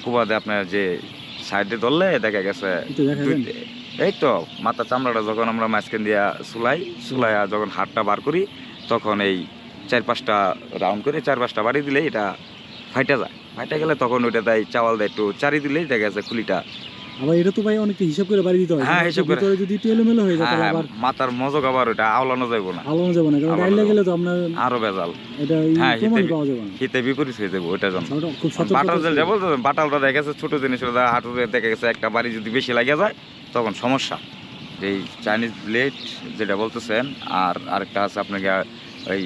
কুবাতে আপনার যে সাইডে ধরলে দেখা গেছে এই তো মাথা চামড়াটা যখন আমরা মাঝখান দিয়া চুলাইয়া যখন হাড়টা বার করি তখন এই 4-5টা রাউন্ড করে 4-5টা বাড়ি দিলে এটা ফাইটা গেলে তখন ওইটা তাই চাওয়াল দেয় একটু চারি দিলেই দেখা গেছে খুলিটা। আবার এটা তো ভাই অনেক হিসাব করে বাড়ি দিতে হয়। হ্যাঁ, হিসাব করে। যদি একটু এলোমেলো হয়ে যায় তাহলে আবার মাথার মজক আবার ওটা আওলানো যাবে না, কারণ ডাইলে গেলে তো আপনার আরো বেজাল। এটা প্রমাণ পাওয়া যাবে না, হিতে বিপরীত হয়ে যাবে ওইটার জন্য। খুব বাটাল জেল যাবো, বাটালটা দেখা গেছে ছোট জিনিস, হাঁটুতে দেখা গেছে একটা বাড়ি যদি বেশি লাগে যায় তখন সমস্যা। এই চাইনিজ ব্লেড যেটা বলতেছেন, আর আরেকটা আছে আপনার ওই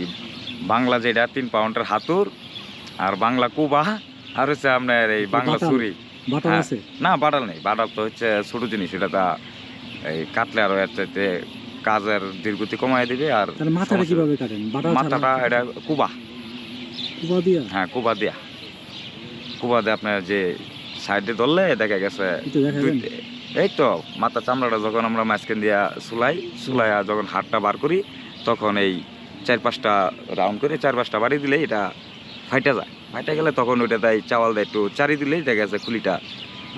বাংলা যেটা 3 পাউন্ডের হাতুর, আর বাংলা কুবা, আর হচ্ছে আপনার এই বাংলা ছুরি। না, বাটাল নেই, বাটাল তো হচ্ছে ছোট জিনিস, এটা তা এই কাটলে আরো এর চাইতে কাজের দীর্ঘতি কমায় দিবে। আর মাথাটা কিভাবে কাটেন? মাথাটা এটা কুবা দিয়া, হ্যাঁ কুবা দিয়ে আপনার যে সাইডে ধরলে দেখা গেছে এই তো মাথা চামড়াটা যখন আমরা মাঝখান দিয়া চুলাইয়া যখন হাড়টা বার করি তখন এই 4-5টা রাউন্ড করে 4-5টা বাড়ি দিলে এটা ফাইটা গেলে তখন ওইটা তাই চাওয়াল দেয় একটু চারি দিলেই দেখা গেছে খুলিটা।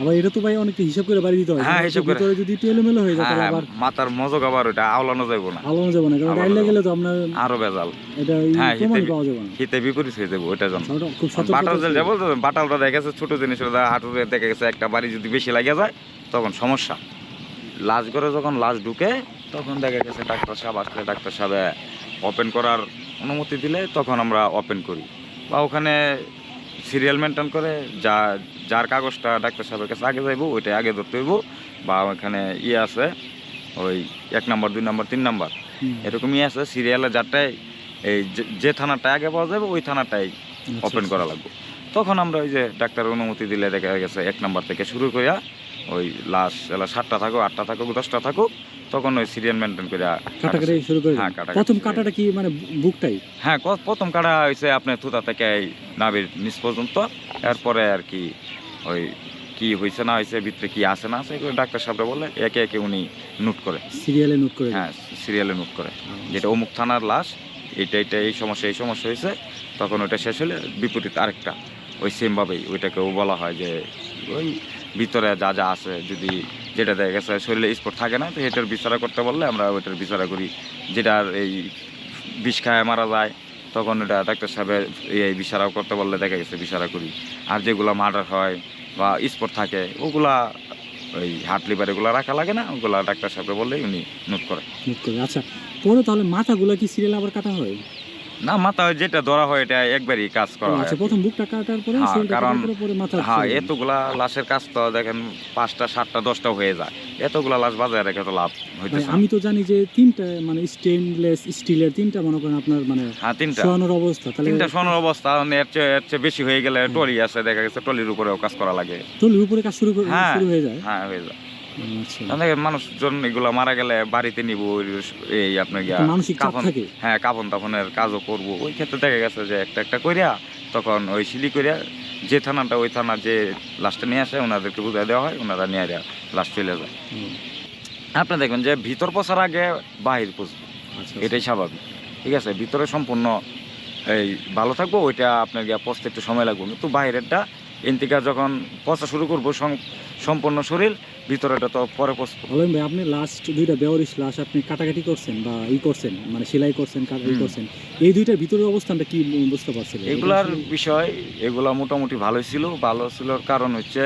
আবার এটা তো ভাই অনেক হিসাব করে বাড়ি দিতে হয়। হ্যাঁ, হিসাব করে। যদি একটু এলোমেলো হয়ে যায় তাহলে আবার মাথার মজক আবার ওটা আওলানো যাবে না, কারণ ডাইলে গেলে তো আপনার আরো বেজাল। এটা প্রমাণ পাওয়া যাবে না, হিতে বিপরীত হয়ে যাবে ওইটার জন্য। খুব বাটাল জেল যাবো, বাটালটা দেখা গেছে ছোট জিনিস, হাঁটুতে দেখা গেছে একটা বাড়ি যদি বেশি লাগে যায় তখন সমস্যা। লাশ করে যখন লাশ ঢুকে তখন দেখা গেছে ডাক্তার সাহেব আসলে ডাক্তার সাহেব ওপেন করার অনুমতি দিলে তখন আমরা ওপেন করি, বা ওখানে সিরিয়াল মেনটেন করে যার কাগজটা ডাক্তার সাহেবের কাছে আগে যাইব ওইটা আগে ধরতে হইব, বা ওখানে আছে ওই 1 নম্বর 2 নম্বর 3 নম্বর এরকমই আছে সিরিয়ালে, যারটাই এই যে থানাটা আগে পাওয়া যাবে ওই থানাটাই ওপেন করা লাগবে। তখন আমরা ওই যে ডাক্তারের অনুমতি দিলে দেখা গেছে 1 নম্বর থেকে শুরু করিয়া ওই লাশ 7টা থাকুক 8টা থাকুক 10টা থাকুক তখন ওই সিরিয়াল মেনটেন করে কাটাকাটি শুরু করে। প্রথম কাটাটা কি মানে বুকটাই? হ্যাঁ, প্রথম কাটা হয়েছে আপনার থুতা থেকে নাভির নিচ পর্যন্ত। এরপরে আর কি ওই কি হয়েছে না হয়েছে, ভিতরে কি আছে না আছে এগুলো ডাক্তার সাহেবরা বলে একে একে উনি নোট করে, সিরিয়ালে নোট করে। হ্যাঁ, সিরিয়ালে নোট করে যেটা অমুক থানার লাশ, এটা এই সমস্যা হয়েছে, তখন ওইটা শেষ হলে বিপরীত আরেকটা ওই সেমভাবেই ওইটাকেও বলা হয় যে ওই ভিতরে যা আছে, যদি যেটা দেখা গেছে শরীরে স্পট থাকে না তো এটার বিচারা করতে বললে আমরা ওইটার বিচারা করি। যেটার এই বিষ খায় মারা যায় তখন ওটা ডাক্তার সাহেবের এই বিচারাও করতে বললে দেখা গেছে বিচারা করি। আর যেগুলো মার্ডার হয় বা স্পট থাকে ওগুলা ওই হার্ট লিভার এগুলো রাখা লাগে না, ওগুলা ডাক্তার সাহেব বললেই উনি নোট করে। আচ্ছা, পরে তাহলে মাথাগুলো কি সিরিয়াল আবার কাটা হয়? না, মাথা যেটা ধরা হয় এটা একবারই কাজ করা হয়। প্রথম বুকটা কাটার পরে কারণ এতগুলা লাশের কাজ তো দেখেন 5টা 7টা 10টা হয়ে যায়, এতগুলা লাশ বাজারে রেখে তো লাভ হইতেছে। আমি তো জানি যে 3টা মানে স্টেনলেস স্টিলের 3টা মনে করেন আপনার মানে 3টা শোয়ানোর অবস্থা, তাহলে 3টা শোয়ানোর অবস্থা, এর চেয়ে বেশি হয়ে গেলে টলি আছে দেখা গেছে টলির উপরেও কাজ করা লাগে, টলির উপরে কাজ শুরু হয়ে যায়। হ্যাঁ, হয়ে যায়। মানুষজন এগুলা মারা গেলে বাড়িতে নিব, এই আপনার কাফন তাফনের কাজও করবো, ওই ক্ষেত্রে দেখা গেছে যে একটা করিয়া তখন ওই সিলি করিয়া যে থানাটা ওই থানা যে লাশটা নিয়ে আসে ওনাদেরকে বুঝাই দেওয়া হয়, ওনারা নিয়ে লাশ চলে যায়। আপনি দেখবেন যে ভিতর পচার আগে বাহির পচবে, এটাই স্বাভাবিক, ঠিক আছে। ভিতরে সম্পূর্ণ এই ভালো থাকবো, ওইটা আপনার পচতে একটু সময় লাগবে, কিন্তু বাহিরেরটা এনতিকা যখন পচা শুরু করবো সম্পূর্ণ শরীর, ভিতরেটা তো পরে পচবো। বলেন ভাই, আপনি লাস্ট 2টা বেওয়ারিশ লাশ আপনি কাটাকাটি করছেন বা করছেন মানে সেলাই করছেন, কাটাকাটি করছেন, এই 2টার ভিতরের অবস্থানটা কি বুঝতে পারছেন? এগুলার বিষয় এগুলা মোটামুটি ভালো ছিল কারণ হচ্ছে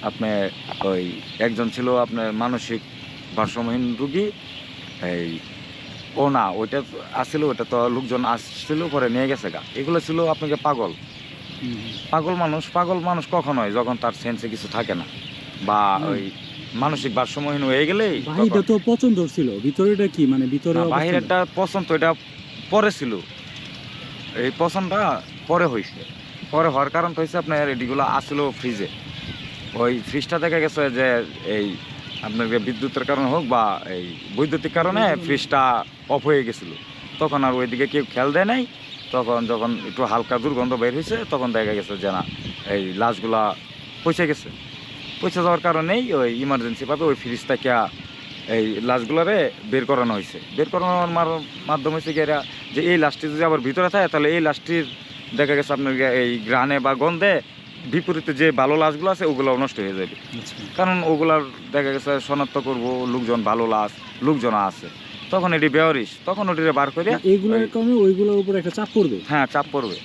আপনি ওই একজন ছিল আপনার মানসিক ভারসাম্যহীন রুগী, এই ও না ওইটা আসছিল, ওইটা তো লোকজন আসছিল পরে নিয়ে গেছে গা, এগুলো ছিল আপনাকে পাগল মানুষ কখন হয় যখন তার সেন্সে কিছু থাকে না, বা ওই মানসিক ভারসাম্যহীন হয়ে গেলেই। বাহিরটা তো পছন্দ ছিল, ভিতরেটা কি মানে ভিতরে বাহিরেরটা পছন্দ এটা পরে ছিল, এই পছন্দটা পরে হয়েছে, পরে হওয়ার কারণ তো হয়েছে আপনার এডিগুলো আসলো ফ্রিজে, ওই ফ্রিজটা দেখা গেছে যে এই আপনার বিদ্যুতের কারণে হোক বা এই বৈদ্যুতিক কারণে ফ্রিজটা অফ হয়ে গেছিলো, তখন আর ওইদিকে কেউ খেয়াল দেয় নাই, তখন যখন একটু হালকা দুর্গন্ধ বের হয়েছে তখন দেখা গেছে যে না এই লাশগুলা পচে যাওয়ার কারণেই ওই ইমার্জেন্সিভাবে ওই ফ্রিজ থেকে এই লাশগুলারে বের করানো হয়েছে। বের করানোর মাধ্যম হয়েছে কি এরা যে এই লাশটি যদি আবার ভিতরে থাকে তাহলে এই লাশটির দেখা গেছে আপনার এই গ্রানে বা গন্ধে বিপরীতে যে ভালো লাশগুলো আছে ওগুলো নষ্ট হয়ে যাবে, আচ্ছা কারণ ওগুলার দেখা গেছে শনাক্ত করব লোকজন ভালো লাশ লোকজন আছে, তখন এটি বেওয়ারিশ, তখন ওটিরে বার করে এইগুলোর কারণে ওইগুলোর উপর একটা চাপ পড়বে। হ্যাঁ চাপ পড়বে।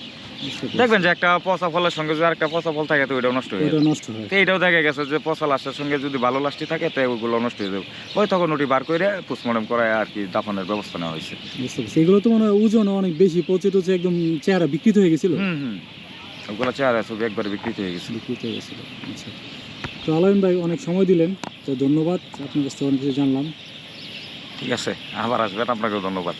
বুঝতে পেরেছি। দেখবেন যে একটা পচা ফলের সঙ্গে যদি একটা পচা ফল থাকে তো ওইটাও নষ্ট হয়ে ওটা যাবে। নষ্ট হয়। তো এইটাও দেখা গেছে যে পচা লাশের সঙ্গে যদি ভালো লাশটি থাকে তো ওগুলো নষ্ট হয়ে যাবে, ওই তখন ওটি বার করে পোস্টমর্টম করায় আর কি দাফনের ব্যবস্থা নেওয়া হয়েছে। বুঝতে পেরেছি। এগুলো তো মনে হয় ওজন অনেক বেশি, পচে টচে একদম চেহারা বিকৃত হয়ে গেছিল। হুম ওগুলো চেহারা ছবি একবারে বিকৃত হয়ে গেছে। বিকৃত হয়ে গেছিল। আচ্ছা, তো আলামিন ভাই অনেক সময় দিলেন, তো ধন্যবাদ, আপনার কাছ থেকে অনেক কিছু জানলাম। ঠিক আছে, আবার আসবেন, আপনাকেও ধন্যবাদ।